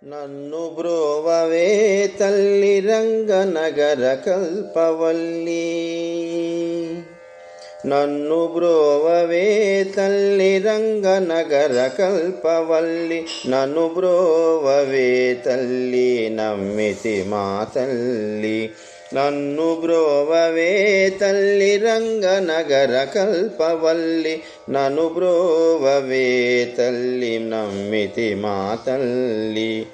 నన్ను బ్రోవవే తల్లి రంగనగర కల్పవల్లి. నన్ను బ్రోవవే తల్లి రంగనగర కల్పవల్లి. నన్ను బ్రోవవే తల్లి నమ్మితి మా తల్లి. నన్ను బ్రోవవే తల్లి రంగనగర కల్పవల్లి. నన్ను బ్రోవవే తల్లి నమ్మితి మా తల్లి.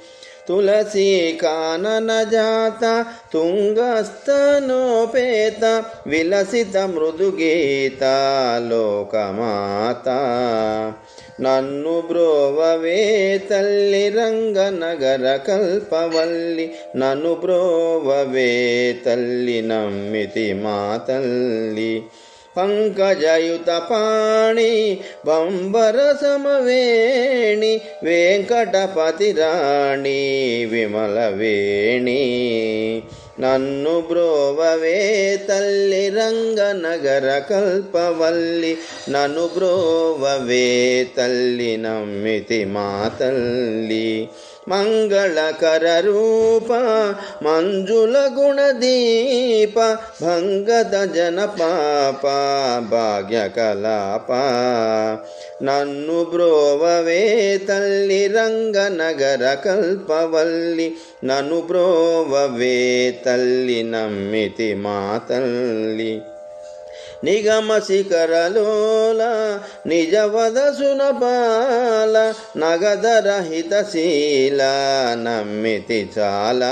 తులసీ కానన జాత తుంగస్తనోపేత విలసిత మృదుగీత లోకమాత. నన్ను బ్రోవవే తల్లి రంగనగర కల్పవల్లి. నన్ను బ్రోవవే తల్లి నమ్మితి మా తల్లి. పంకజయుత పాణి బంబర సమవేణి వెంకటపతి రాణి విమలవేణి. నన్ను బ్రోవవే తల్లి రంగనగర కల్పవల్లి. నన్ను బ్రోవవే తల్లి నమ్మితి మా తల్లి. మంగళకర రూప మంజుల గుణదీప భంగద జన పాప భాగ్యకలాప. నన్ను బ్రోవవే తల్లి రంగనగర కల్పవల్లి. నన్ను బ్రోవవే తల్లి నమ్మితి మా తల్లి. నిగమ శిఖరలోల నిజవద సునపాల నగదరహితశీల నమ్మితి చాలా.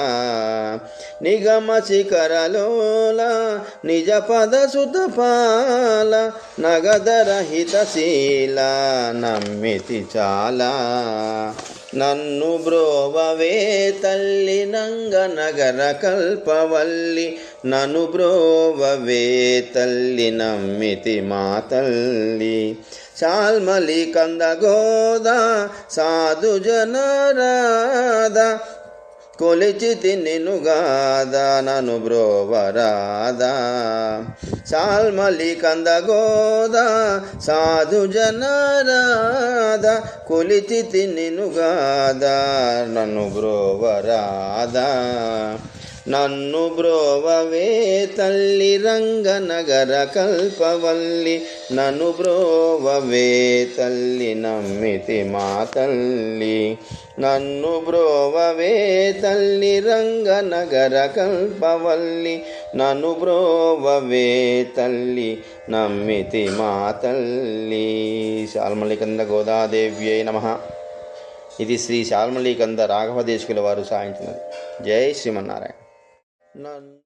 నిగమ శిఖరలోల నిజపద సుతపాల నగదరహితశీల నమ్మితి చాలా. నన్ను బ్రోవవే తల్లి రంగనగర కల్పవల్లి. నన్ను బ్రోవవే తల్లి నమ్మితి మా తల్లి. శాల్మలి కందగోద సాధు జనరాధ కొలిచితి నినుగాద నన్ను బ్రోవరాదా. శాల్మలి కందగోద సాధు జనరాధ కొలిచితి నినుగాద నన్ను బ్రోవరాదా. నన్ను బ్రోవవే తల్లి రంగనగర కల్పవల్లి. నన్ను బ్రోవవే తల్లి నమ్మితి మా తల్లి. నన్ను బ్రోవవే తల్లి రంగనగర కల్పవల్లి. నన్ను బ్రోవవే తల్లి నమ్మితి మా తల్లి. శాల్మలికంద గోదాదేవ్యై నమః. ఇది శ్రీ శాల్మలికంద రాఘవదేశికుల వారు సాయించినది. జై శ్రీమన్నారాయణ.